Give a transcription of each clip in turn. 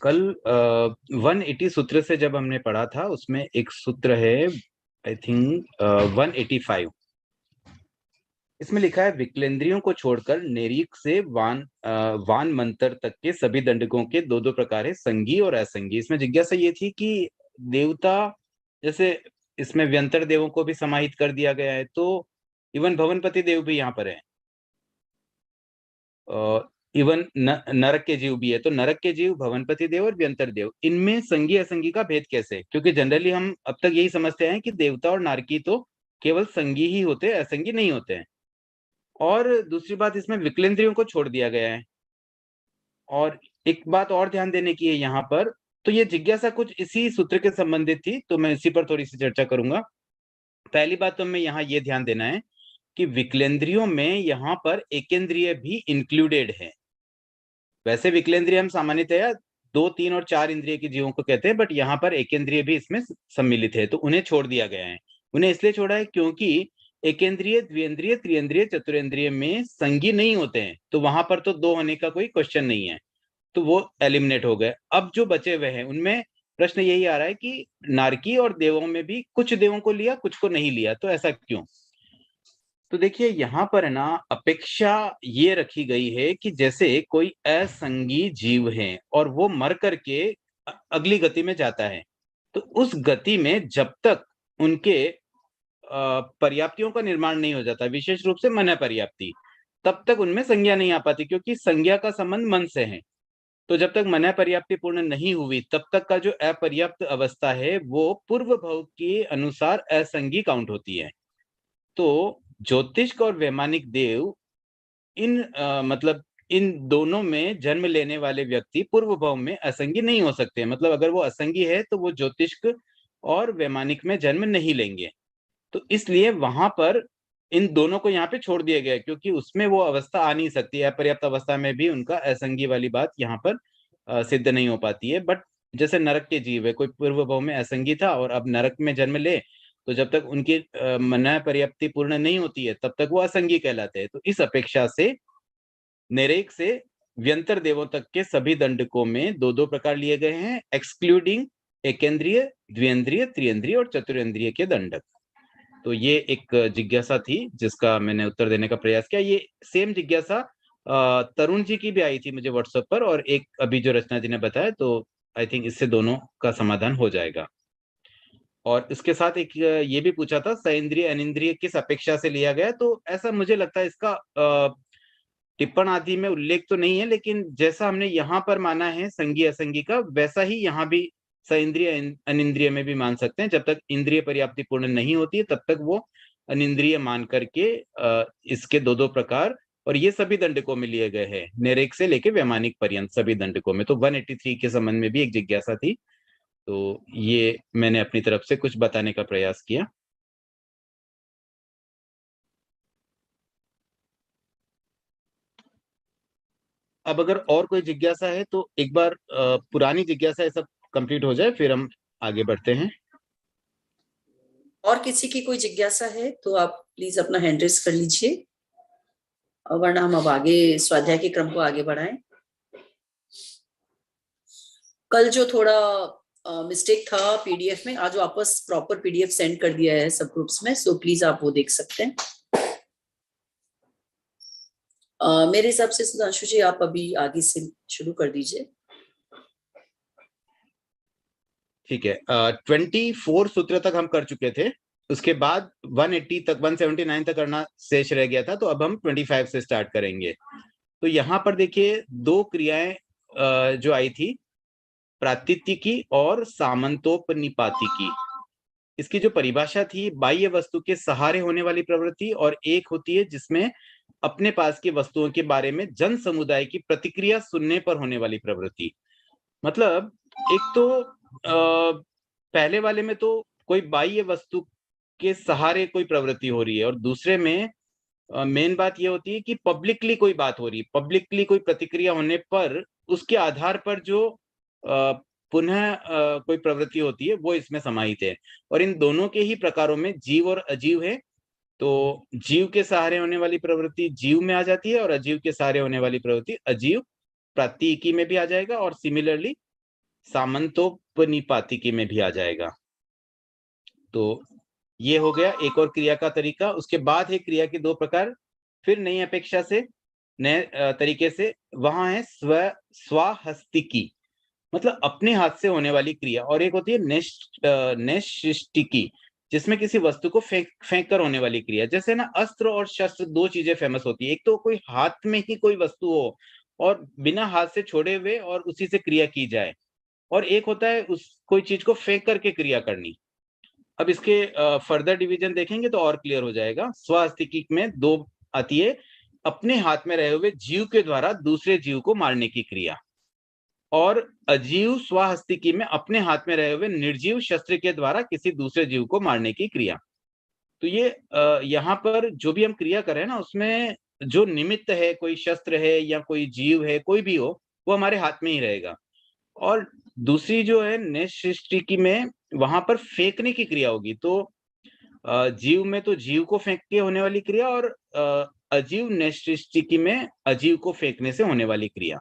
कल 180 सूत्र से जब हमने पढ़ा था, उसमें एक सूत्र है, आई थिंक 185। इसमें लिखा है, विकलेंद्रियों को छोड़कर नेरिक से वान मंत्र तक के सभी दंडकों के दो दो प्रकार है, संगी और असंगी। इसमें जिज्ञासा ये थी कि देवता, जैसे इसमें व्यंतर देवों को भी समाहित कर दिया गया है, तो इवन भवनपति देव भी यहाँ पर है, इवन नरक के जीव भी है। तो नरक के जीव, भवनपति देव और व्यंतर देव, इनमें संगी असंगी का भेद कैसे? क्योंकि जनरली हम अब तक यही समझते हैं कि देवता और नारकी तो केवल संगी ही होते हैं, असंगी नहीं होते हैं। और दूसरी बात, इसमें विकलेंद्रियों को छोड़ दिया गया है। और एक बात और ध्यान देने की है यहाँ पर, तो ये जिज्ञासा कुछ इसी सूत्र के संबंधित थी, तो मैं इसी पर थोड़ी सी चर्चा करूंगा। पहली बात तो हमें यहाँ ये ध्यान देना है कि विकलेंद्रियों में यहाँ पर एकेंद्रिय भी इंक्लूडेड है। वैसे विकलेंद्रिय हम सामान्यतया 2, 3 और 4 इंद्रिय के जीवों को कहते हैं, बट यहाँ पर एकेंद्रिय भी इसमें सम्मिलित है, तो उन्हें छोड़ दिया गया है। उन्हें इसलिए छोड़ा है क्योंकि एकेंद्रिय, द्विएंद्रिय, त्रिएंद्रिय, चतुरेंद्रिय में संगी नहीं होते हैं, तो वहां पर तो 2 होने का कोई क्वेश्चन नहीं है, तो वो एलिमिनेट हो गए। अब जो बचे हुए हैं उनमें प्रश्न यही आ रहा है कि नारकी और देवों में भी कुछ देवों को लिया, कुछ को नहीं लिया, तो ऐसा क्यों? तो देखिए यहाँ पर है ना, अपेक्षा ये रखी गई है कि जैसे कोई असंगी जीव है और वो मर करके अगली गति में जाता है, तो उस गति में जब तक उनके पर्याप्तियों का निर्माण नहीं हो जाता, विशेष रूप से मन पर्याप्ति, तब तक उनमें संज्ञा नहीं आ पाती, क्योंकि संज्ञा का संबंध मन से है। तो जब तक मन पर्याप्ति पूर्ण नहीं हुई, तब तक का जो अपर्याप्त अवस्था है वो पूर्व भव के अनुसार असंगी काउंट होती है। तो ज्योतिष और वैमानिक देव, इन मतलब इन दोनों में जन्म लेने वाले व्यक्ति पूर्व भाव में असंगी नहीं हो सकते। मतलब अगर वो असंगी है तो वो ज्योतिष्क और वैमानिक में जन्म नहीं लेंगे। तो इसलिए वहां पर इन दोनों को यहाँ पे छोड़ दिया गया, क्योंकि उसमें वो अवस्था आ नहीं सकती है। अपर्याप्त अवस्था में भी उनका असंगी वाली बात यहाँ पर सिद्ध नहीं हो पाती है। बट जैसे नरक के जीव है, कोई पूर्व भाव में असंगी था और अब नरक में जन्म ले, तो जब तक उनकी मन पर्याप्ति पूर्ण नहीं होती है, तब तक वो असंगी कहलाते हैं। तो इस अपेक्षा से नेरेक से व्यंतर देवों तक के सभी दंडकों में दो दो प्रकार लिए गए हैं, एक्सक्लूडिंग एकेंद्रिय, द्विएंद्रिय, त्रिएंद्रिय और चतुरेंद्रिय के दंडक। तो ये एक जिज्ञासा थी जिसका मैंने उत्तर देने का प्रयास किया। ये सेम जिज्ञासा तरुण जी की भी आई थी मुझे व्हाट्सएप पर, और एक अभी जो रचना जी ने बताया, तो आई थिंक इससे दोनों का समाधान हो जाएगा। और इसके साथ एक ये भी पूछा था, सइंद्रिय अनिंद्रिय किस अपेक्षा से लिया गया, तो ऐसा मुझे लगता है इसका टिप्पण आदि में उल्लेख तो नहीं है, लेकिन जैसा हमने यहाँ पर माना है संगी असंगी का, वैसा ही यहाँ भी सइंद्रिय अनिंद्रिय में भी मान सकते हैं। जब तक इंद्रिय पर्याप्ति पूर्ण नहीं होती है, तब तक वो अनिंद्रिय मान करके इसके दो दो प्रकार, और ये सभी दंडकों में लिए गए हैं, नेरेक से लेके वैमानिक पर्यंत सभी दंडकों में। तो 183 के संबंध में भी एक जिज्ञासा थी, तो ये मैंने अपनी तरफ से कुछ बताने का प्रयास किया। अब अगर और कोई जिज्ञासा है तो एक बार पुरानी जिज्ञासा ये सब कंप्लीट हो जाए, फिर हम आगे बढ़ते हैं। और किसी की कोई जिज्ञासा है तो आप प्लीज अपना हैंड रेस कर लीजिए, वरना हम अब आगे स्वाध्याय के क्रम को आगे बढ़ाएं। कल जो थोड़ा मिस्टेक था पीडीएफ में, आज वापस प्रॉपर पीडीएफ सेंड कर दिया है सब ग्रुप्स में, सो प्लीज आप वो देख सकते हैं। मेरे हिसाब से सुधांशु जी आप अभी आगे से शुरू कर दीजिए। ठीक है, 24 सूत्र तक हम कर चुके थे, उसके बाद 180 तक, 179 तक करना शेष रह गया था, तो अब हम 25 से स्टार्ट करेंगे। तो यहाँ पर देखिए दो क्रियाएं जो आई थी, प्रातित्विकी और सामंतोपनिपातिकी। इसकी जो परिभाषा थी, बाह्य वस्तु के सहारे होने वाली प्रवृत्ति, और एक होती है जिसमें अपने पास की वस्तुओं के बारे में जन समुदाय की प्रतिक्रिया सुनने पर होने वाली प्रवृत्ति। मतलब एक तो पहले वाले में तो कोई बाह्य वस्तु के सहारे कोई प्रवृत्ति हो रही है, और दूसरे में मेन बात ये होती है कि पब्लिकली कोई बात हो रही है, पब्लिकली कोई प्रतिक्रिया होने पर उसके आधार पर जो पुनः कोई प्रवृत्ति होती है, वो इसमें समाहित है। और इन दोनों के ही प्रकारों में जीव और अजीव है। तो जीव के सहारे होने वाली प्रवृत्ति जीव में आ जाती है, और अजीव के सहारे होने वाली प्रवृत्ति अजीव प्रातिकी में भी आ जाएगा। और सिमिलरली सामंतोपनिपातिकी में भी आ जाएगा। तो ये हो गया एक और क्रिया का तरीका। उसके बाद है क्रिया के दो प्रकार, फिर नई अपेक्षा से, नए तरीके से। वहां है स्वहस्तिकी, मतलब अपने हाथ से होने वाली क्रिया, और एक होती है नैशिष्टिकी, जिसमें किसी वस्तु को फेंक कर होने वाली क्रिया। जैसे ना अस्त्र और शस्त्र दो चीजें फेमस होती है, एक तो कोई हाथ में ही कोई वस्तु हो और बिना हाथ से छोड़े हुए और उसी से क्रिया की जाए, और एक होता है उस कोई चीज को फेंक करके क्रिया करनी। अब इसके फर्दर डिवीजन देखेंगे तो और क्लियर हो जाएगा। स्वहस्तिकी में दो आती है, अपने हाथ में रहे हुए जीव के द्वारा दूसरे जीव को मारने की क्रिया, और अजीव स्वहस्तिकी में अपने हाथ में रहे हुए निर्जीव शस्त्र के द्वारा किसी दूसरे जीव को मारने की क्रिया। तो ये यहाँ पर जो भी हम क्रिया कर रहे हैं ना, उसमें जो निमित्त है, कोई शस्त्र है या कोई जीव है, कोई भी हो, वो हमारे हाथ में ही रहेगा। और दूसरी जो है नैशिष्टिकी में, वहां पर फेंकने की क्रिया होगी। तो जीव में तो जीव को फेंक के होने वाली क्रिया, और अजीव नैशिष्टिकी में अजीव को फेंकने से होने वाली क्रिया।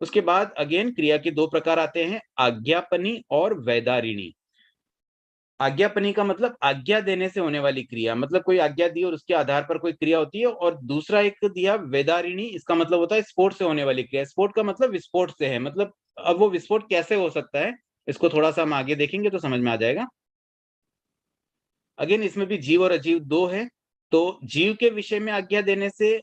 उसके बाद अगेन क्रिया के दो प्रकार आते हैं, आज्ञापनी और वैदारिणी। आज्ञापनी का मतलब आज्ञा देने से होने वाली क्रिया, मतलब कोई आज्ञा दी और उसके आधार पर कोई क्रिया होती है। और दूसरा एक दिया वेदारिणी, इसका मतलब होता है स्पोर्ट से होने वाली क्रिया। स्पोर्ट का मतलब विस्फोट से है, मतलब अब वो विस्फोट कैसे हो सकता है, इसको थोड़ा सा हम आगे देखेंगे तो समझ में आ जाएगा। अगेन इसमें भी जीव और अजीव दो है। तो जीव के विषय में आज्ञा देने से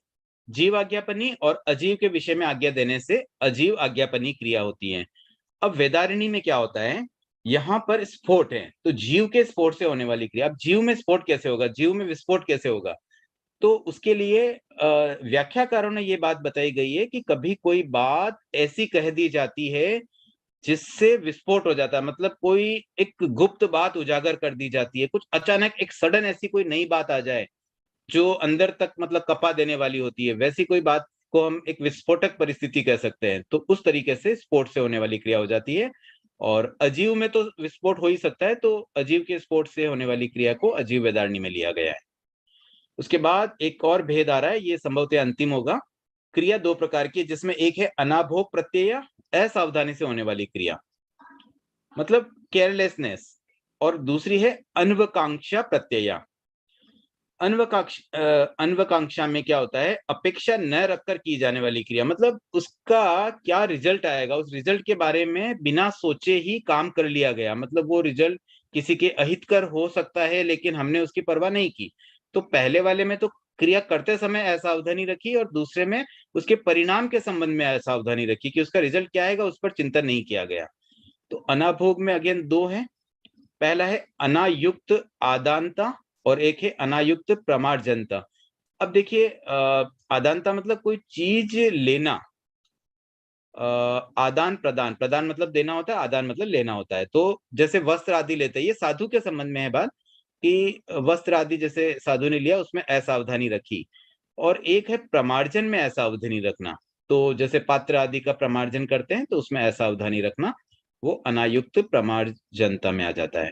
जीव आज्ञापनी, और अजीव के विषय में आज्ञा देने से अजीव आज्ञापनी क्रिया होती है। अब वेदारिणी में क्या होता है, यहाँ पर स्फोट है, तो जीव के स्फोट से होने वाली क्रिया। अब जीव में स्फोट कैसे होगा, जीव में विस्फोट कैसे होगा, तो उसके लिए व्याख्याकारों ने ये बात बताई गई है कि कभी कोई बात ऐसी कह दी जाती है जिससे विस्फोट हो जाता है, मतलब कोई एक गुप्त बात उजागर कर दी जाती है, कुछ अचानक एक सडन ऐसी कोई नई बात आ जाए जो अंदर तक मतलब कपा देने वाली होती है, वैसी कोई बात को हम एक विस्फोटक परिस्थिति कह सकते हैं। तो उस तरीके से स्फोट से होने वाली क्रिया हो जाती है। और अजीव में तो विस्फोट हो ही सकता है, तो अजीव के स्फोट से होने वाली क्रिया को अजीव वेदारणी में लिया गया है। उसके बाद एक और भेद आ रहा है, ये संभवतः अंतिम होगा। क्रिया दो प्रकार की, जिसमें एक है अनाभोग प्रत्यय, असावधानी से होने वाली क्रिया, मतलब केयरलेसनेस, और दूसरी है अनवकांक्षा प्रत्यय। अनवकांक्षा में क्या होता है, अपेक्षा न रखकर की जाने वाली क्रिया, मतलब उसका क्या रिजल्ट आएगा उस रिजल्ट के बारे में बिना सोचे ही काम कर लिया गया, मतलब वो रिजल्ट किसी के अहितकर हो सकता है लेकिन हमने उसकी परवाह नहीं की। तो पहले वाले में तो क्रिया करते समय असावधानी रखी, और दूसरे में उसके परिणाम के संबंध में असावधानी रखी कि उसका रिजल्ट क्या आएगा उस पर चिंतन नहीं किया गया। तो अनाभोग में अगेन दो है, पहला है अनायुक्त आदानता, और एक है अनायुक्त प्रमार्जनता। अब देखिए आदानता मतलब कोई चीज लेना, आदान प्रदान, प्रदान मतलब देना होता है, आदान मतलब लेना होता है। तो जैसे वस्त्र आदि लेते हैं, ये साधु के संबंध में है बात, कि वस्त्र आदि जैसे साधु ने लिया उसमें असावधानी रखी। और एक है प्रमार्जन में असावधानी रखना, तो जैसे पात्र आदि का प्रमार्जन करते हैं तो उसमें असावधानी रखना, वो अनायुक्त प्रमार्जनता में आ जाता है।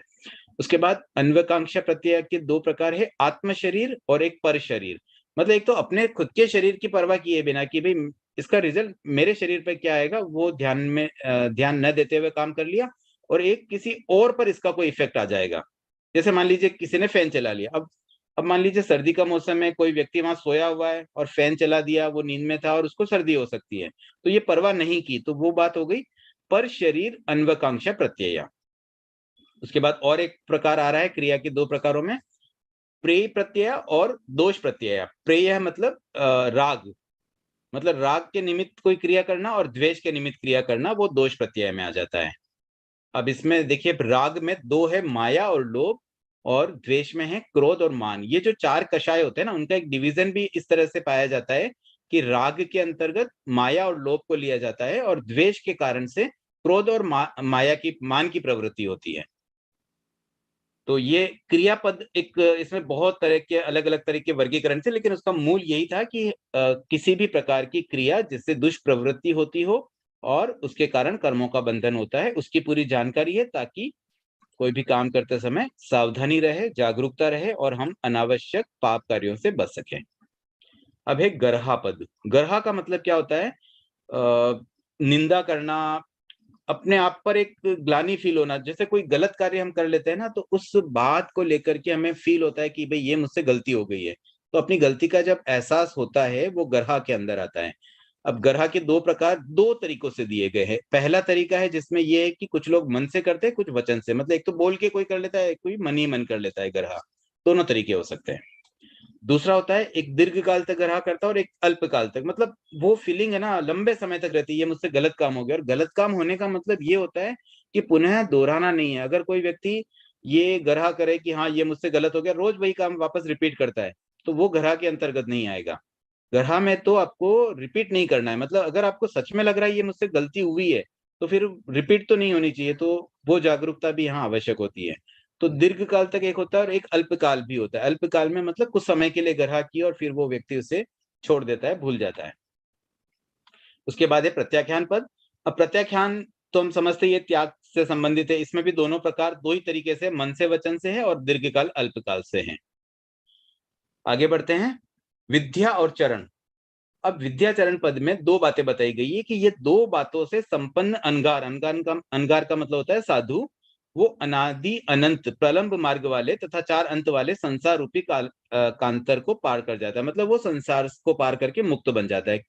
उसके बाद अन्वकांक्षा प्रत्यय के दो प्रकार है, आत्म शरीर और एक पर शरीर। मतलब एक तो अपने खुद के शरीर की परवाह किए बिना कि भाई इसका रिजल्ट मेरे शरीर पर क्या आएगा, वो ध्यान न देते हुए काम कर लिया, और एक किसी और पर इसका कोई इफेक्ट आ जाएगा। जैसे मान लीजिए किसी ने फैन चला लिया, अब मान लीजिए सर्दी का मौसम है, कोई व्यक्ति वहां सोया हुआ है और फैन चला दिया, वो नींद में था और उसको सर्दी हो सकती है, तो ये परवाह नहीं की, तो वो बात हो गई पर शरीर अन्वकांक्षा प्रत्यय। उसके बाद और एक प्रकार आ रहा है क्रिया के दो प्रकारों में, प्रेय प्रत्यय और दोष प्रत्यय। प्रेय मतलब राग, मतलब राग के निमित्त कोई क्रिया करना, और द्वेष के निमित्त क्रिया करना, वो दोष प्रत्यय में आ जाता है। अब इसमें देखिए राग में दो है, माया और लोभ, और द्वेष में है क्रोध और मान। ये जो चार कषाय होते हैं ना, उनका एक डिवीजन भी इस तरह से पाया जाता है कि राग के अंतर्गत माया और लोभ को लिया जाता है, और द्वेष के कारण से क्रोध और माया की मान की प्रवृत्ति होती है। तो ये क्रियापद एक इसमें बहुत तरह के अलग अलग तरह के वर्गीकरण थे, लेकिन उसका मूल यही था कि किसी भी प्रकार की क्रिया जिससे दुष्प्रवृत्ति होती हो और उसके कारण कर्मों का बंधन होता है, उसकी पूरी जानकारी है, ताकि कोई भी काम करते समय सावधानी रहे, जागरूकता रहे, और हम अनावश्यक पाप कार्यों से बच सकें। अब है गर्हा पद। गर्हा का मतलब क्या होता है, निंदा करना, अपने आप पर एक ग्लानि फील होना, जैसे कोई गलत कार्य हम कर लेते हैं ना, तो उस बात को लेकर के हमें फील होता है कि भाई ये मुझसे गलती हो गई है। तो अपनी गलती का जब एहसास होता है, वो गर्हा के अंदर आता है। अब गर्हा के दो प्रकार, दो तरीकों से दिए गए हैं। पहला तरीका है जिसमें ये है कि कुछ लोग मन से करते हैं, कुछ वचन से, मतलब एक तो बोल के कोई कर लेता है, कोई मन ही मन कर लेता है गर्हा। दोनों तरीके हो सकते हैं। दूसरा होता है एक दीर्घकाल तक ग्रह करता है और एक अल्पकाल तक, मतलब वो फीलिंग है ना लंबे समय तक रहती है, ये मुझसे गलत काम हो गया। और गलत काम होने का मतलब ये होता है कि पुनः दोहराना नहीं है। अगर कोई व्यक्ति ये ग्रह करे कि हाँ ये मुझसे गलत हो गया, रोज वही काम वापस रिपीट करता है, तो वो ग्रह के अंतर्गत नहीं आएगा। ग्रह में तो आपको रिपीट नहीं करना है, मतलब अगर आपको सच में लग रहा है ये मुझसे गलती हुई है, तो फिर रिपीट तो नहीं होनी चाहिए, तो वो जागरूकता भी यहाँ आवश्यक होती है। तो दीर्घकाल तक एक होता है और एक अल्पकाल भी होता है। अल्पकाल में मतलब कुछ समय के लिए ग्रह किया और फिर वो व्यक्ति उसे छोड़ देता है, भूल जाता है। उसके बाद है प्रत्याख्यान पद। अब प्रत्याख्यान तो हम समझते हैं ये त्याग से संबंधित है। इसमें भी दोनों प्रकार दो ही तरीके से, मन से वचन से है और दीर्घकाल अल्पकाल से है। आगे बढ़ते हैं, विद्या और चरण। अब विद्याचरण पद में दो बातें बताई गई है कि ये दो बातों से संपन्न अनगार, अनगार का मतलब होता है साधु, वो अनादि अनंत प्रलंब मार्ग वाले तथा चार अंत वाले संसार रूपी कांतर को पार कर जाता है, मतलब वो संसार को पार करके मुक्त बन जाता है।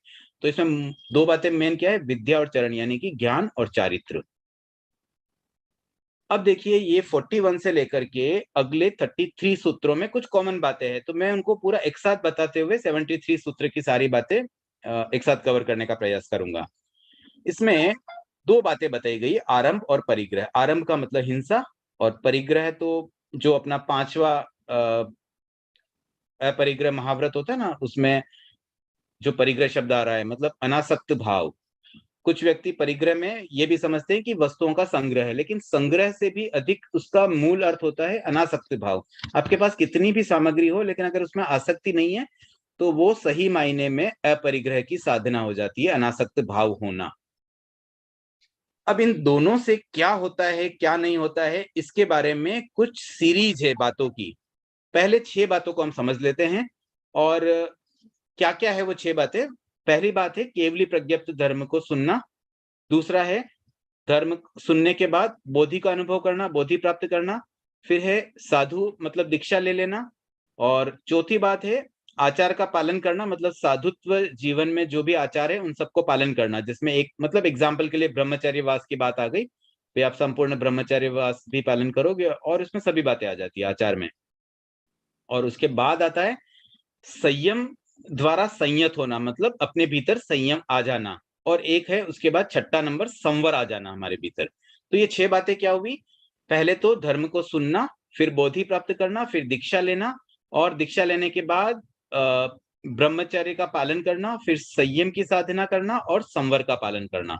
तो इसमें दो बातें मेन क्या है, विद्या और चरण, यानी कि ज्ञान और चारित्र। अब देखिए ये 41 से लेकर के अगले 33 सूत्रों में कुछ कॉमन बातें हैं, तो मैं उनको पूरा एक साथ बताते हुए 73 सूत्र की सारी बातें एक साथ कवर करने का प्रयास करूंगा। इसमें दो बातें बताई गई, आरंभ और परिग्रह। आरंभ का मतलब हिंसा, और परिग्रह तो जो अपना पांचवा अपरिग्रह महाव्रत होता है ना, उसमें जो परिग्रह शब्द आ रहा है मतलब अनासक्त भाव। कुछ व्यक्ति परिग्रह में ये भी समझते हैं कि वस्तुओं का संग्रह है, लेकिन संग्रह से भी अधिक उसका मूल अर्थ होता है अनासक्त भाव। आपके पास कितनी भी सामग्री हो, लेकिन अगर उसमें आसक्ति नहीं है, तो वो सही मायने में अपरिग्रह की साधना हो जाती है, अनासक्त भाव होना। अब इन दोनों से क्या होता है क्या नहीं होता है, इसके बारे में कुछ सीरीज है बातों की। पहले 6 बातों को हम समझ लेते हैं, और क्या क्या है वो 6 बातें। पहली बात है केवली प्रज्ञप्त धर्म को सुनना। दूसरा है धर्म सुनने के बाद बोधि का अनुभव करना, बोधि प्राप्त करना। फिर है साधु मतलब दीक्षा ले लेना। और चौथी बात है आचार का पालन करना, मतलब साधुत्व जीवन में जो भी आचार है उन सबको पालन करना, जिसमें एक मतलब एग्जाम्पल के लिए ब्रह्मचर्यवास की बात आ गई, तो आप संपूर्ण ब्रह्मचर्यवास भी पालन करोगे और उसमें सभी बातें आ जाती है आचार में। और उसके बाद आता है संयम द्वारा संयत होना, मतलब अपने भीतर संयम आ जाना। और एक है उसके बाद छठा नंबर संवर आ जाना हमारे भीतर। तो ये 6 बातें क्या हुई, पहले तो धर्म को सुनना, फिर बोधि प्राप्त करना, फिर दीक्षा लेना, और दीक्षा लेने के बाद ब्रह्मचर्य का पालन करना, फिर संयम की साधना करना और संवर का पालन करना।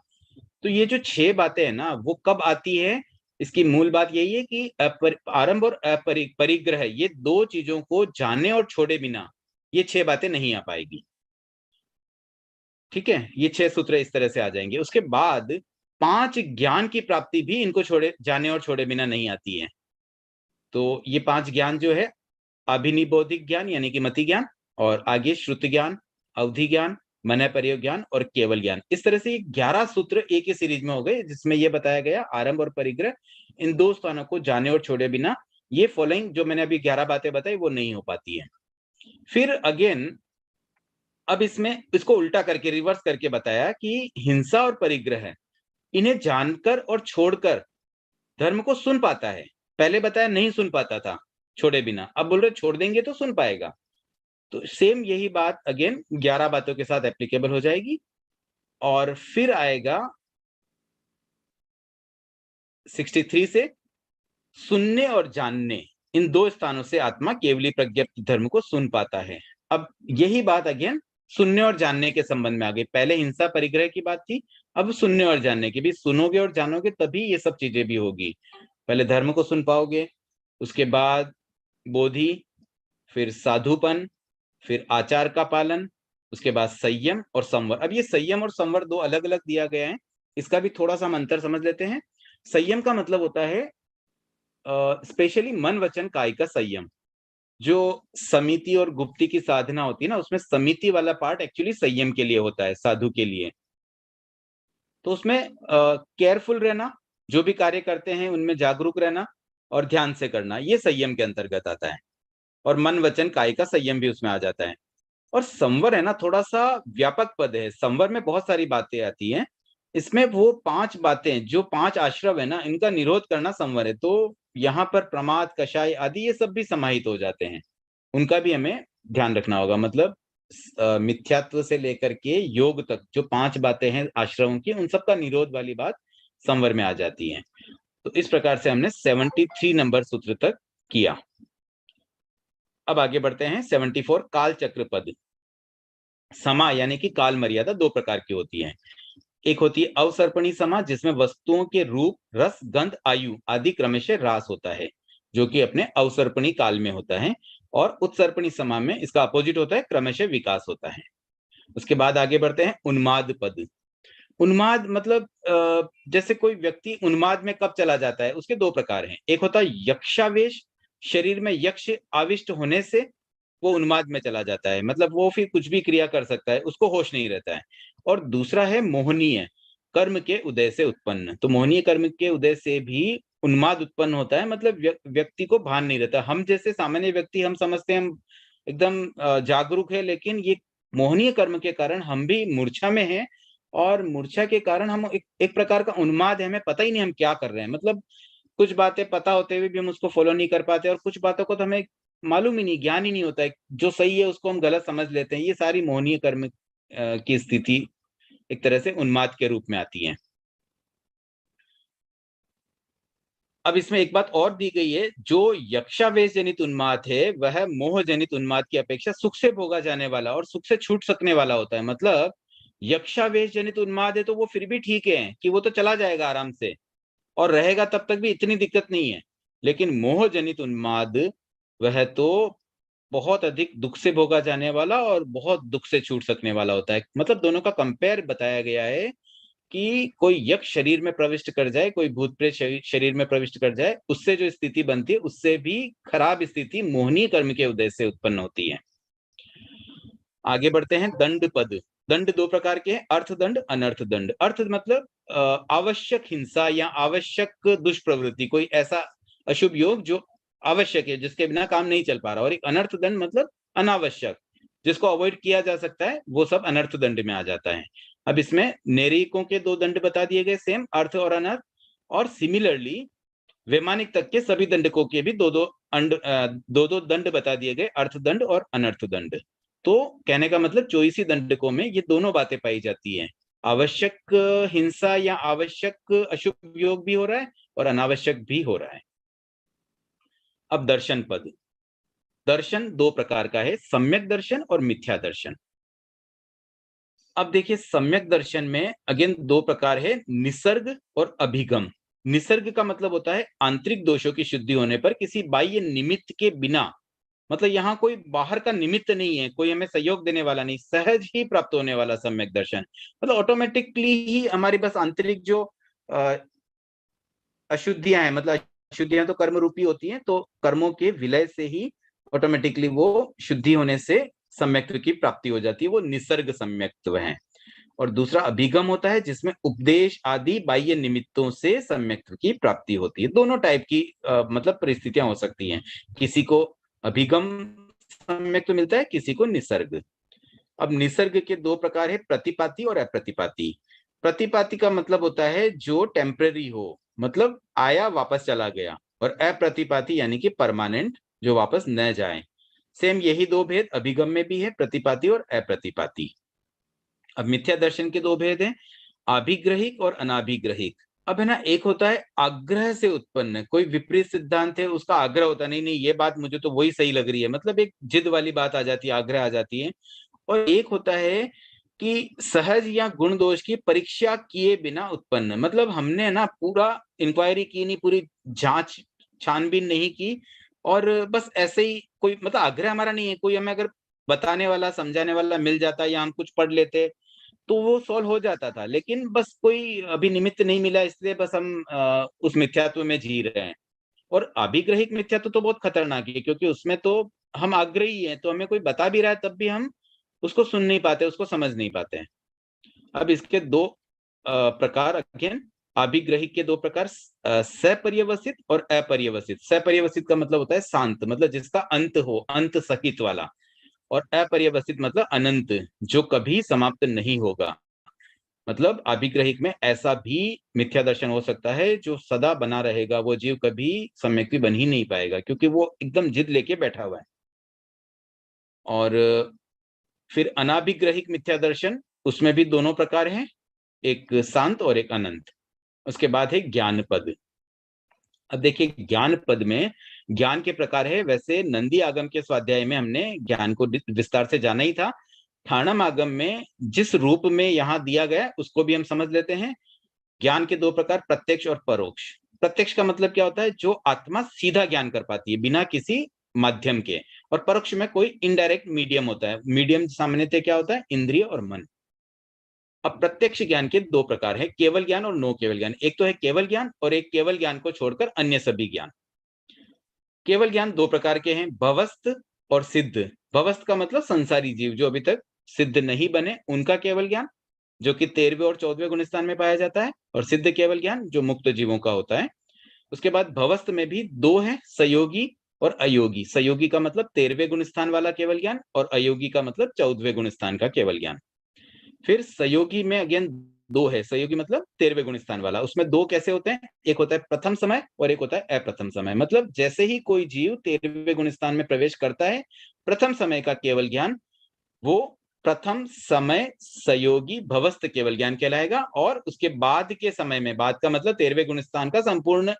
तो ये जो 6 बातें हैं ना, वो कब आती है, इसकी मूल बात यही है कि आरंभ और परिग्रह, ये दो चीजों को जाने और छोड़े बिना ये 6 बातें नहीं आ पाएगी। ठीक है, ये 6 सूत्र इस तरह से आ जाएंगे। उसके बाद 5 ज्ञान की प्राप्ति भी इनको छोड़े जाने और छोड़े बिना नहीं आती है। तो ये 5 ज्ञान जो है, अभिनिबोधिक ज्ञान यानी कि मति ज्ञान, और आगे श्रुति ज्ञान, अवधि ज्ञान, मन प्रयोग ज्ञान और केवल ज्ञान। इस तरह से ये 11 सूत्र एक ही सीरीज में हो गए, जिसमें ये बताया गया आरंभ और परिग्रह इन दो स्थानों को जाने और छोड़े बिना ये फॉलोइंग जो मैंने अभी 11 बातें बताई वो नहीं हो पाती है। फिर अगेन अब इसमें इसको उल्टा करके रिवर्स करके बताया कि हिंसा और परिग्रह इन्हें जानकर और छोड़कर धर्म को सुन पाता है। पहले बताया नहीं सुन पाता था छोड़े बिना, अब बोल रहे छोड़ देंगे तो सुन पाएगा। तो सेम यही बात अगेन 11 बातों के साथ एप्लीकेबल हो जाएगी। और फिर आएगा 63 से सुनने और जानने, इन दो स्थानों से आत्मा केवली प्रज्ञप्ति धर्म को सुन पाता है। अब यही बात अगेन सुनने और जानने के संबंध में आ गई। पहले हिंसा परिग्रह की बात थी, अब सुनने और जानने की भी। सुनोगे और जानोगे तभी ये सब चीजें भी होगी। पहले धर्म को सुन पाओगे, उसके बाद बोधि, फिर साधुपन, फिर आचार का पालन, उसके बाद संयम और संवर। अब ये संयम और संवर दो अलग अलग दिया गया है, इसका भी थोड़ा सा हम अंतर समझ लेते हैं। संयम का मतलब होता है स्पेशली मन वचन काय का संयम। जो समिति और गुप्ति की साधना होती है ना, उसमें समिति वाला पार्ट एक्चुअली संयम के लिए होता है, साधु के लिए। तो उसमें केयरफुल रहना, जो भी कार्य करते हैं उनमें जागरूक रहना और ध्यान से करना, ये संयम के अंतर्गत आता है। और मन, वचन, काय का संयम भी उसमें आ जाता है। और संवर है ना, थोड़ा-सा व्यापक पद है। संवर में बहुत सारी बातें आती हैं। इसमें वो 5 बातें, जो 5 आश्रव है ना, इनका निरोध करना संवर है। तो यहाँ पर प्रमाद, कषाय आदि ये सब भी समाहित हो जाते हैं। उनका भी हमें ध्यान रखना होगा। मतलब मिथ्यात्व से लेकर के योग तक जो 5 बातें हैं आश्रमों की, उन सब का निरोध वाली बात संवर में आ जाती है। तो इस प्रकार से हमने 73 नंबर सूत्र तक किया। अब आगे बढ़ते हैं 74 काल चक्र पद। समा यानी कि काल मर्यादा 2 प्रकार की होती है। एक होती है अवसर्पणी समा, जिसमें वस्तुओं के रूप, रस, गंध, आयु आदि क्रमशः ह्रास होता है, जो कि अपने अवसर्पणी काल में होता है। और उत्सर्पणी समा में इसका अपोजिट होता है, क्रमशः विकास होता है। उसके बाद आगे बढ़ते हैं उन्माद पद। उन्माद मतलब जैसे कोई व्यक्ति उन्माद में कब चला जाता है, उसके 2 प्रकार हैं। एक होता है यक्षावेश, शरीर में यक्ष आविष्ट होने से वो उन्माद में चला जाता है, मतलब वो फिर कुछ भी क्रिया कर सकता है, उसको होश नहीं रहता है। और दूसरा है मोहनीय कर्म के उदय से उत्पन्न। तो मोहनीय कर्म के उदय से भी उन्माद उत्पन्न होता है, मतलब व्यक्ति को भान नहीं रहता। हम जैसे सामान्य व्यक्ति हम समझते हैं हम एकदम जागरूक है, लेकिन ये मोहनीय कर्म के कारण हम भी मूर्छा में हैं। और मूर्छा के कारण हम एक प्रकार का उन्माद है, हमें पता ही नहीं हम क्या कर रहे हैं। मतलब कुछ बातें पता होते हुए भी हम उसको फॉलो नहीं कर पाते, और कुछ बातों को तो हमें मालूम ही नहीं, ज्ञान ही नहीं होता है। जो सही है उसको हम गलत समझ लेते हैं। ये सारी मोहनीय कर्म की स्थिति एक तरह से उन्माद के रूप में आती है। अब इसमें एक बात और दी गई है, जो यक्षावेश जनित उन्माद है, वह मोह जनित उन्माद की अपेक्षा सुख से भोगा जाने वाला और सुख से छूट सकने वाला होता है। मतलब यक्षावेश जनित उन्माद है तो वो फिर भी ठीक है कि वो तो चला जाएगा आराम से और रहेगा, तब तक भी इतनी दिक्कत नहीं है। लेकिन मोह जनित उन्माद, वह तो बहुत अधिक दुख से भोगा जाने वाला और बहुत दुख से छूट सकने वाला होता है। मतलब दोनों का कंपेयर बताया गया है कि कोई यक्ष शरीर में प्रविष्ट कर जाए, कोई भूत प्रेत शरीर में प्रविष्ट कर जाए, उससे जो स्थिति बनती है, उससे भी खराब स्थिति मोहनीय कर्म के उदय से उत्पन्न होती है। आगे बढ़ते हैं दंड पद। दंड 2 प्रकार के हैं, अर्थदंड, अनर्थदंड। अर्थ मतलब आवश्यक हिंसा या आवश्यक दुष्प्रवृत्ति, कोई ऐसा अशुभ योग जो आवश्यक है, जिसके बिना काम नहीं चल पा रहा। और एक अनर्थ दंड मतलब अनावश्यक, जिसको अवॉइड किया जा सकता है, वो सब अनर्थ दंड में आ जाता है। अब इसमें नैरिकों के 2 दंड बता दिए गए, सेम अर्थ और अनर्थ। और सिमिलरली वैमानिक तक के सभी दंडकों के भी 2-2 दंड बता दिए गए, अर्थदंड और अनर्थदंड। तो कहने का मतलब 24 दंडकों में ये दोनों बातें पाई जाती हैं। आवश्यक हिंसा या आवश्यक अशुभ योग भी हो रहा है और अनावश्यक भी हो रहा है। अब दर्शन पद। दर्शन 2 प्रकार का है, सम्यक दर्शन और मिथ्या दर्शन। अब देखिए सम्यक दर्शन में अगेन 2 प्रकार है, निसर्ग और अभिगम। निसर्ग का मतलब होता है आंतरिक दोषों की शुद्धि होने पर किसी बाह्य निमित्त के बिना, मतलब यहाँ कोई बाहर का निमित्त नहीं है, कोई हमें सहयोग देने वाला नहीं, सहज ही प्राप्त होने वाला सम्यक दर्शन। मतलब ऑटोमेटिकली ही हमारी बस आंतरिक जो अशुद्धियां हैं, मतलब अशुद्धियां तो कर्म रूपी होती हैं, तो कर्मों के विलय से ही ऑटोमेटिकली वो शुद्धि होने से सम्यक्त्व की प्राप्ति हो जाती है, वो निसर्ग सम्यक्त्व है। और दूसरा अभिगम होता है, जिसमें उपदेश आदि बाह्य निमित्तों से सम्यक्त्व की प्राप्ति होती है। दोनों टाइप की मतलब परिस्थितियां हो सकती हैं, किसी को अभिगम सम्यक्त्व मिलता है, किसी को निसर्ग। अब निसर्ग के 2 प्रकार है, प्रतिपाती और अप्रतिपाती। प्रतिपाती का मतलब होता है जो टेम्पररी हो, मतलब आया वापस चला गया। और अप्रतिपाती यानी कि परमानेंट, जो वापस न जाए। सेम यही 2 भेद अभिगम में भी है, प्रतिपाती और अप्रतिपाती। अब मिथ्या दर्शन के 2 भेद हैं, आभिग्रहिक और अनाभिग्रहिक। अब है ना, एक होता है आग्रह से उत्पन्न, कोई विपरीत सिद्धांत है, उसका आग्रह होता है, नहीं नहीं ये बात मुझे तो वही सही लग रही है, मतलब एक जिद वाली बात आ जाती है, आग्रह आ जाती है। और एक होता है कि सहज या गुण दोष की परीक्षा किए बिना उत्पन्न, मतलब हमने ना पूरा इंक्वायरी की नहीं, पूरी जांच छानबीन नहीं की, और बस ऐसे ही कोई मतलब आग्रह हमारा नहीं है, कोई हमें अगर बताने वाला समझाने वाला मिल जाता या हम कुछ पढ़ लेते तो वो सॉल्व हो जाता था। लेकिन बस कोई अभी निमित्त नहीं मिला, इसलिए बस हम उस मिथ्यात्व में जी रहे हैं। और अभिग्रहिक मिथ्यात्व तो बहुत खतरनाक है, क्योंकि उसमें तो हम आग्रही हैं, तो हमें कोई बता भी रहा है तब भी हम उसको सुन नहीं पाते, उसको समझ नहीं पाते हैं। अब इसके 2 प्रकार अगेन आभिग्रहिक के दो प्रकार, सपर्यवसित और अपर्यवसित। सपर्यवसित का मतलब होता है शांत, मतलब जिसका अंत हो, अंत सहित वाला, और अपर्यवसित मतलब अनंत, जो कभी समाप्त नहीं होगा। मतलब आभिग्रहिक में ऐसा भी मिथ्या दर्शन हो सकता है जो सदा बना रहेगा, वो जीव कभी सम्यक्ति बन ही नहीं पाएगा, क्योंकि वो एकदम जिद लेके बैठा हुआ है। और फिर अनाभिग्रहिक मिथ्या दर्शन, उसमें भी दोनों प्रकार हैं, एक शांत और एक अनंत। उसके बाद है ज्ञान पद। अब देखिए ज्ञान पद में ज्ञान के प्रकार है, वैसे नंदी आगम के स्वाध्याय में हमने ज्ञान को विस्तार से जाना ही था। ठाणम आगम में जिस रूप में यहाँ दिया गया उसको भी हम समझ लेते हैं। ज्ञान के दो प्रकार, प्रत्यक्ष और परोक्ष। प्रत्यक्ष का मतलब क्या होता है, जो आत्मा सीधा ज्ञान कर पाती है बिना किसी माध्यम के, और परोक्ष में कोई इनडायरेक्ट मीडियम होता है। मीडियम सामान्यतः क्या होता है, इंद्रिय और मन। अब प्रत्यक्ष ज्ञान के दो प्रकार हैं, केवल ज्ञान और नो केवल ज्ञान। एक तो है केवल ज्ञान, और एक केवल ज्ञान को छोड़कर अन्य सभी ज्ञान। केवल ज्ञान दो प्रकार के हैं, भवस्थ और सिद्ध। भवस्थ का मतलब संसारी जीव जो अभी तक सिद्ध नहीं बने, उनका केवल ज्ञान, जो कि 13वें और 14वें गुणस्थान में पाया जाता है। और सिद्ध केवल ज्ञान जो मुक्त जीवों का होता है। उसके बाद भवस्थ में भी दो हैं, संयोगी और अयोगी। संयोगी का मतलब 13वें गुणस्थान वाला केवल ज्ञान, और अयोगी का मतलब 14वें गुणस्थान का केवल ज्ञान। फिर संयोगी में अगेन दो है, संयोगी मतलब 13वें गुण स्थान वाला। उसमें दो कैसे होते हैं, एक होता है प्रथम समय और एक होता है अप्रथम समय। मतलब जैसे ही कोई जीव 13वें गुण स्थान में प्रवेश करता है, प्रथम समय का केवल ज्ञान वो प्रथम समय संयोगी भवस्थ केवल ज्ञान कहलाएगा। और उसके बाद के समय में, बाद का मतलब 13वें गुण स्थान का संपूर्ण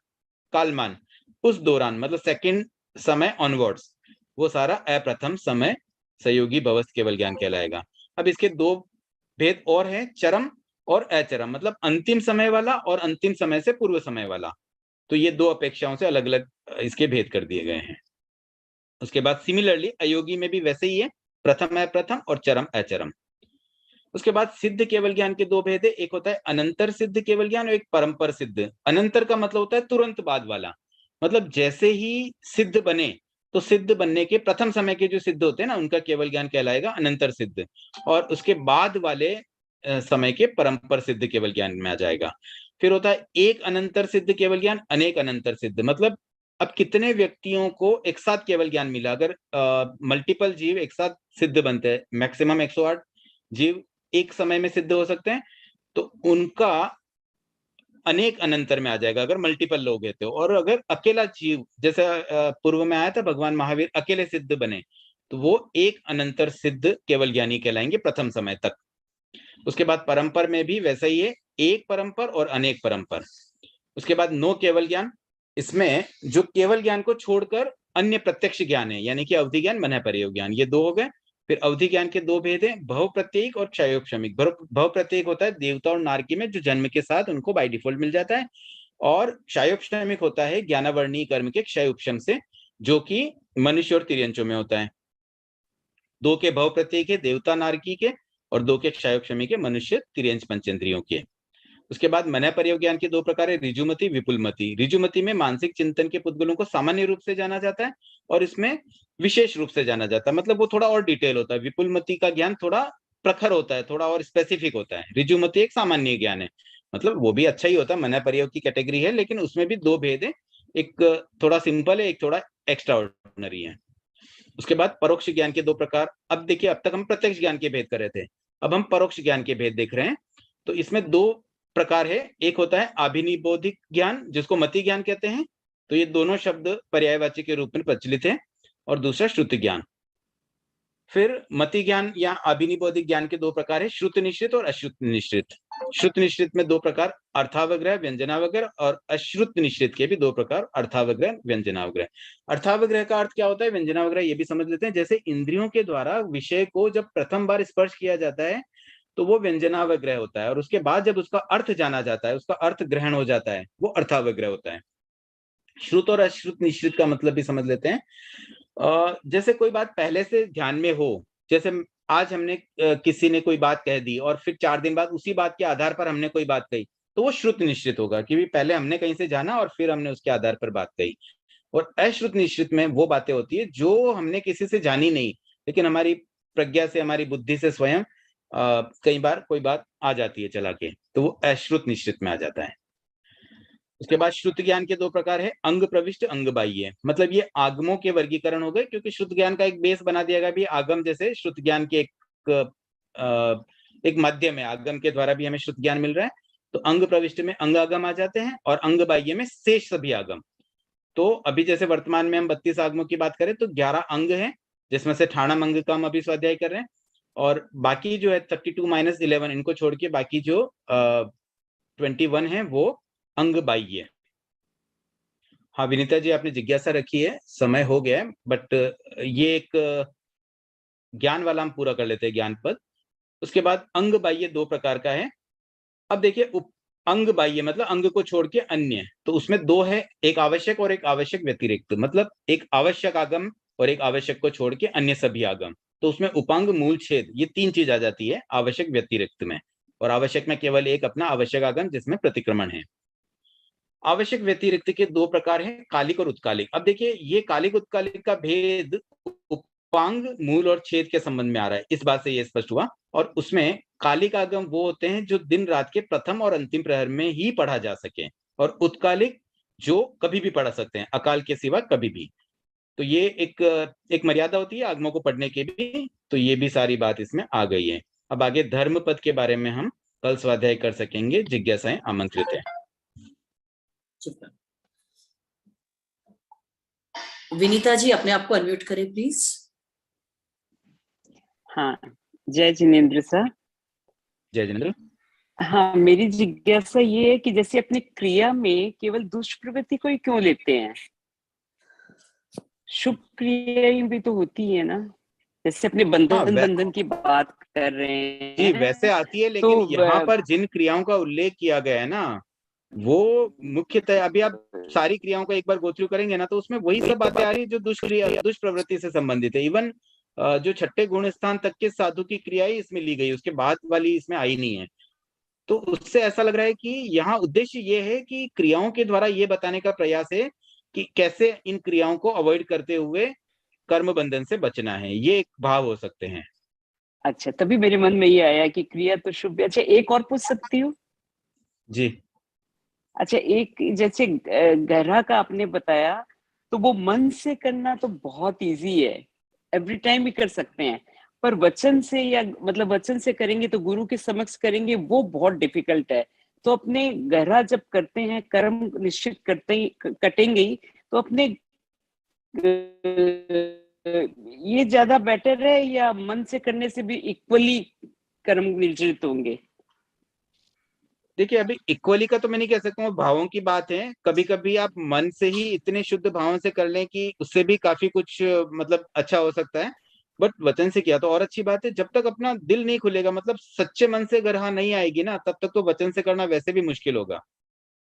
कालमान, उस दौरान मतलब सेकंड समय ऑनवर्ड्स, वो सारा अप्रथम समय संयोगी भवस्थ केवल ज्ञान कहलाएगा। अब इसके दो भेद और है, चरम और अचरम, मतलब अंतिम समय वाला और अंतिम समय से पूर्व समय वाला। तो ये दो अपेक्षाओं से अलग अलग इसके भेद कर दिए गए हैं। उसके बाद सिमिलरली अयोगी में भी वैसे ही है, प्रथम अप्रथम और चरम अचरम। उसके बाद सिद्ध केवल ज्ञान के दो भेद है, एक होता है अनंतर सिद्ध केवल ज्ञान और एक परंपर सिद्ध। अनंतर का मतलब होता है तुरंत बाद वाला, मतलब जैसे ही सिद्ध बने तो सिद्ध बनने के प्रथम समय के जो सिद्ध होते हैं ना, उनका केवल ज्ञान कहलाएगा अनंतर सिद्ध, और उसके बाद वाले समय के परंपर सिद्ध केवल ज्ञान में आ जाएगा। फिर होता है एक अनंतर सिद्ध केवल ज्ञान, अनेक अनंतर सिद्ध, मतलब अब कितने व्यक्तियों को एक साथ केवल ज्ञान मिला। अगर मल्टीपल जीव एक साथ सिद्ध बनते हैं, मैक्सिमम 108 जीव एक समय में सिद्ध हो सकते हैं, तो उनका अनेक अनंतर में आ जाएगा अगर मल्टीपल लोग हैं तो। और अगर अकेला जीव, जैसे पूर्व में आया था भगवान महावीर अकेले सिद्ध बने, तो वो एक अनंतर सिद्ध केवल ज्ञानी कहलाएंगे प्रथम समय तक। उसके बाद परंपर में भी वैसा ही है, एक परंपर और अनेक परंपर। उसके बाद नो केवल ज्ञान, इसमें जो केवल ज्ञान को छोड़कर अन्य प्रत्यक्ष ज्ञान है, यानी कि अवधि ज्ञान, मन प्रयोग ज्ञान, ये दो हो गए। फिर अवधि ज्ञान के दो भेद हैं, भव प्रत्येक और क्षयोपशमिक। भव प्रत्येक होता है देवता और नारकी में जो जन्म के साथ उनको बाय डिफॉल्ट मिल जाता है, और क्षयोपशमिक होता है ज्ञानावर्णीय कर्म के क्षय उपशम से, जो कि मनुष्य और तिर्यंचों में होता है। दो के भव प्रत्येक है देवता नारकी के, और दो के क्षयोपशमी के मनुष्य तिर्यंच पंचेंद्रियों के। उसके बाद मन प्रयोग ज्ञान के दो प्रकार है, ऋजुमति विपुलमति। ऋजुमति में मानसिक चिंतन के पुद्गलों को सामान्य रूप से जाना जाता है, और इसमें विशेष रूप से जाना जाता है, मतलब वो थोड़ा और डिटेल होता है। विपुलमति का ज्ञान थोड़ा प्रखर होता है, थोड़ा और स्पेसिफिक होता है। ऋजुमति एक सामान्य ज्ञान है, मतलब वो भी अच्छा ही होता है, मन प्रयोग की कैटेगरी है, लेकिन उसमें भी दो भेद है, एक थोड़ा सिंपल है, एक थोड़ा एक्स्ट्रा ऑर्डिनरी है। उसके बाद परोक्ष ज्ञान के दो प्रकार। अब देखिए अब तक हम प्रत्यक्ष ज्ञान के भेद कर रहे थे, अब हम परोक्ष ज्ञान के भेद देख रहे हैं। तो इसमें दो प्रकार है, एक होता है अभिनिबोधिक ज्ञान जिसको मति ज्ञान कहते हैं, तो ये दोनों शब्द पर्यायवाची के रूप में प्रचलित है, और दूसरा श्रुति ज्ञान। फिर मति ज्ञान या अभिनिबोधिक ज्ञान के दो प्रकार है, श्रुत निश्रित और अश्रुत निश्रित। श्रुत निश्रित में दो प्रकार, अर्थावग्रह व्यंजनावग्रह, और अश्रुत निश्रित के भी दो प्रकार, अर्थावग्रह व्यंजनावग्रह। अर्थावग्रह का अर्थ क्या होता है, व्यंजनावग्रह ये भी समझ लेते हैं। जैसे इंद्रियों के द्वारा विषय को जब प्रथम बार स्पर्श किया जाता है तो वो व्यंजनावग्रह होता है, और उसके बाद जब उसका अर्थ जाना जाता है, उसका अर्थ ग्रहण हो जाता है, वो अर्थावग्रह होता है। श्रुत और अश्रुत निश्रित का मतलब भी समझ लेते हैं। जैसे कोई बात पहले से ध्यान में हो, जैसे आज हमने किसी ने कोई बात कह दी और फिर 4 दिन बाद उसी बात के आधार पर हमने कोई बात कही, तो वो श्रुत निश्चित होगा, क्योंकि पहले हमने कहीं से जाना और फिर हमने उसके आधार पर बात कही। और अश्रुत निश्चित में वो बातें होती है जो हमने किसी से जानी नहीं, लेकिन हमारी प्रज्ञा से, हमारी बुद्धि से स्वयं कई बार कोई बात आ जाती है चला के। तो वो अश्रुत निश्चित में आ जाता है। उसके बाद श्रुत ज्ञान के दो प्रकार है, अंग प्रविष्ट, अंग बाह्य। मतलब ये आगमों के वर्गीकरण हो गए, क्योंकि श्रुत ज्ञान का एक बेस बना दिया गया भी आगम, जैसे श्रुत ज्ञान के एक माध्यम है, आगम के द्वारा भी हमें श्रुत ज्ञान मिल रहा है। तो अंग प्रविष्ट में अंग आगम आ जाते हैं और अंग बाह्य में शेष सभी आगम। तो अभी जैसे वर्तमान में हम 32 आगमों की बात करें तो 11 अंग हैं, जिसमें से ठाणम अंग का हम अभी स्वाध्याय कर रहे हैं, और बाकी जो है 32 माइनस 11 इनको छोड़ के बाकी जो 21 है वो अंग बाह्य है। हाँ विनीता जी, आपने जिज्ञासा रखी है, समय हो गया है, बट ये एक ज्ञान वाला हम पूरा कर लेते हैं, ज्ञान पद। उसके बाद अंग बाह्य दो प्रकार का है। अब देखिए अंग बाह्य मतलब अंग को छोड़ के अन्य, तो उसमें दो है, एक आवश्यक और एक आवश्यक व्यतिरिक्त। मतलब एक आवश्यक आगम और एक आवश्यक को छोड़ के अन्य सभी आगम। तो उसमें उपांग, मूल, छेद, ये तीन चीज आ जाती है आवश्यक व्यतिरिक्त में, और आवश्यक में केवल एक अपना आवश्यक आगम जिसमें प्रतिक्रमण है। आवश्यक व्यतिरिक्त के दो प्रकार हैं, कालिक और उत्कालिक। अब देखिए ये कालिक उत्कालिक का भेद उपांग, मूल और छेद के संबंध में आ रहा है, इस बात से ये स्पष्ट हुआ। और उसमें कालिक आगम वो होते हैं जो दिन रात के प्रथम और अंतिम प्रहर में ही पढ़ा जा सके, और उत्कालिक जो कभी भी पढ़ा सकते हैं, अकाल के सिवा कभी भी। तो ये एक मर्यादा होती है आगमों को पढ़ने की भी, तो ये भी सारी बात इसमें आ गई है। अब आगे धर्म पद के बारे में हम कल स्वाध्याय कर सकेंगे, जिज्ञासाएं आमंत्रित है। विनीता जी अपने आप को अनम्यूट करें प्लीज। हाँ, जय जिनेन्द्र सर। जय जिनेन्द्र। हाँ, मेरी जिज्ञासा ये है कि जैसे अपनी क्रिया में केवल दुष्प्रवृत्ति को ही क्यों लेते हैं? शुभ क्रियाएं भी तो होती है ना, जैसे अपने बंधन की बात कर रहे हैं जी, वैसे आती है, लेकिन तो यहाँ पर जिन क्रियाओं का उल्लेख किया गया है ना, वो मुख्यतः अभी आप सारी क्रियाओं का एक बार गोथ्रू करेंगे ना, तो उसमें वही सब बातें आ रही है जो दुष्प्रवृत्ति से संबंधित है। इवन जो छठे गुण स्थान तक के साधु की क्रियाएं इसमें ली गई, उसके बाद वाली इसमें आई नहीं है। तो उससे ऐसा लग रहा है कि यहाँ उद्देश्य ये है कि क्रियाओं के द्वारा ये बताने का प्रयास है कि कैसे इन क्रियाओं को अवॉइड करते हुए कर्म बंधन से बचना है, ये एक भाव हो सकते हैं। अच्छा, तभी मेरे मन में ये आया कि क्रिया तो शुभ। अच्छा, एक और पूछ सकती हूँ? जी। अच्छा, एक जैसे गहरा का आपने बताया, तो वो मन से करना तो बहुत इजी है, एवरी टाइम भी कर सकते हैं, पर वचन से, या मतलब वचन से करेंगे तो गुरु के समक्ष करेंगे, वो बहुत डिफिकल्ट है। तो अपने गहरा जब करते हैं, कर्म निश्चित कटेंगे ही, तो अपने ये ज्यादा बेटर है या मन से करने से भी इक्वली कर्म निर्जित होंगे? देखिए, अभी इक्वली का तो मैं नहीं कह सकता हूँ, भावों की बात है। कभी कभी आप मन से ही इतने शुद्ध भावों से कर लें कि उससे भी काफी कुछ मतलब अच्छा हो सकता है, बट वचन से किया तो और अच्छी बात है। जब तक अपना दिल नहीं खुलेगा, मतलब सच्चे मन से गरहा नहीं आएगी ना, तब तक तो वचन से करना वैसे भी मुश्किल होगा।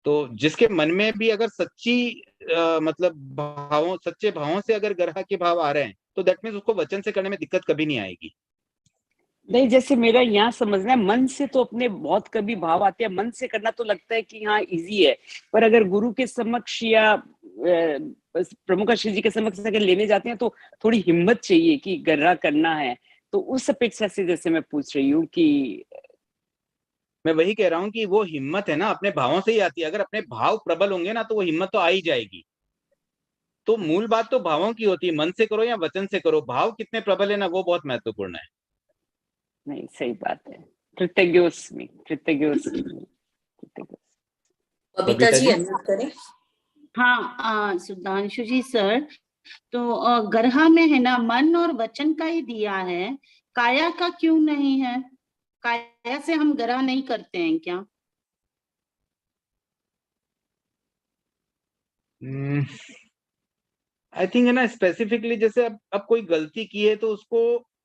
तो जिसके मन में भी अगर मतलब सच्चे भावों से अगर गरहा के भाव आ रहे हैं, तो दैट मीन्स उसको वचन से करने में दिक्कत कभी नहीं आएगी। नहीं, जैसे मेरा यहाँ समझना है, मन से तो अपने बहुत कभी भाव आते हैं, मन से करना तो लगता है कि हाँ इजी है, पर अगर गुरु के समक्ष या प्रमुख श्री जी के समक्ष अगर लेने जाते हैं तो थोड़ी हिम्मत चाहिए कि गर्रा करना है। तो उस अपेक्षा से जैसे मैं पूछ रही हूँ कि मैं वही कह रहा हूँ कि वो हिम्मत है ना अपने भावों से ही आती है। अगर अपने भाव प्रबल होंगे ना, तो वो हिम्मत तो आ ही जाएगी। तो मूल बात तो भावों की होती है, मन से करो या वचन से करो, भाव कितने प्रबल है ना, वो बहुत महत्वपूर्ण है। नहीं, सही बात है। कृतज्ञोस्मि। बबीता जी अनम्यूट करें। हाँ, सुधांशु जी सर, तो गरहा में है ना मन और वचन का ही दिया है, काया का क्यों नहीं है? काया से हम गरहा नहीं करते हैं क्या? आई थिंक है ना, स्पेसिफिकली जैसे अब कोई गलती की है तो उसको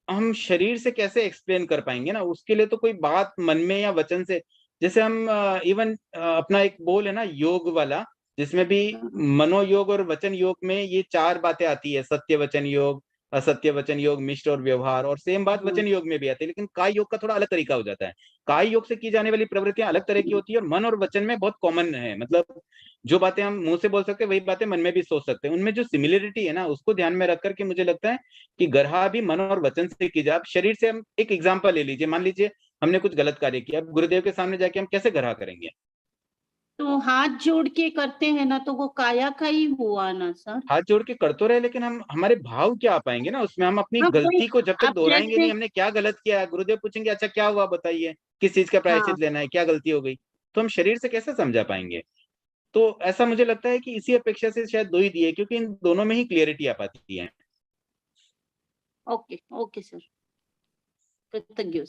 हम शरीर से कैसे एक्सप्लेन कर पाएंगे ना, उसके लिए तो कोई बात मन में या वचन से, जैसे हम इवन अपना एक बोल है ना योग वाला, जिसमें भी मनोयोग और वचन योग में ये चार बातें आती है, सत्य वचन योग, असत्य वचन योग, मिष्ट और व्यवहार, और सेम बात वचन योग में भी आती है। लेकिन काय योग का थोड़ा अलग तरीका हो जाता है। काय योग से की जाने वाली प्रवृत्तियां अलग तरह की होती है, और मन और वचन में बहुत कॉमन है। मतलब जो बातें हम मुंह से बोल सकते हैं, वही बातें मन में भी सोच सकते हैं। उनमें जो सिमिलरिटी है ना, उसको ध्यान में रख करके मुझे लगता है कि गरहा भी मन और वचन से की जाए। शरीर से हम एक एग्जांपल ले लीजिए, मान लीजिए हमने कुछ गलत कार्य किया, अब गुरुदेव के सामने जाके हम कैसे ग्रह करेंगे? तो हाथ जोड़ के करते हैं ना, तो वो काया का ही हुआ ना सर। हाथ जोड़ के कर तो रहे, लेकिन हम हमारे भाव क्या आ पाएंगे ना उसमें? हम अपनी हाँ, गलती को जब तक अब दोहराएंगे जैसे नहीं, हमने क्या गलत किया है, गुरुदेव पूछेंगे अच्छा क्या हुआ बताइए, किस चीज का हाँ प्रायश्चित लेना है, क्या गलती हो गई, तो हम शरीर से कैसे समझा पाएंगे? तो ऐसा मुझे लगता है कि इसी अपेक्षा से शायद 2 ही दिए, क्योंकि इन दोनों में ही क्लियरिटी आ पाती है। ओके ओके सर, कृतज्ञ।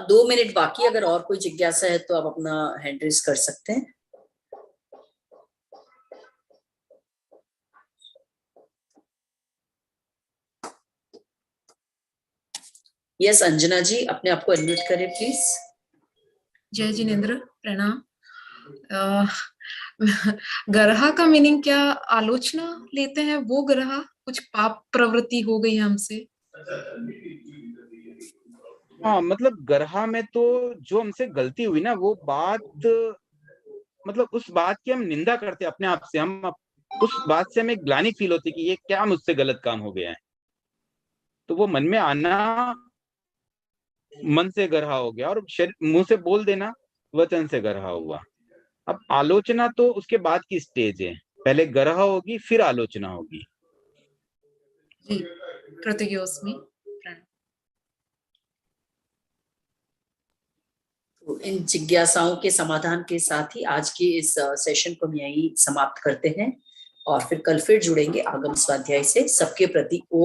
2 मिनट बाकी, अगर और कोई जिज्ञासा है तो आप अपना हैंड रेज कर सकते हैं। यस अंजना जी, अपने आप को अनम्यूट करें प्लीज। जय जिनेन्द्र, प्रणाम। ग्रह का मीनिंग क्या आलोचना लेते हैं? वो ग्रह कुछ पाप प्रवृत्ति हो गई हमसे? हाँ, मतलब ग्रह में तो जो हमसे गलती हुई ना, वो बात, मतलब उस बात की हम निंदा करते अपने आप से, उस बात से हमें ग्लानि फील होती कि ये क्या मुझसे गलत काम हो गया है, तो वो मन में आना मन से ग्रह हो गया, और मुंह से बोल देना वचन से ग्रह हुआ। अब आलोचना तो उसके बाद की स्टेज है, पहले ग्रह होगी फिर आलोचना होगी। जी, कृतज्ञोस्मि। तो इन जिज्ञासाओं के समाधान के साथ ही आज के इस सेशन को हम यहीं समाप्त करते हैं, और फिर कल फिर जुड़ेंगे आगम स्वाध्याय से। सबके प्रति ओम।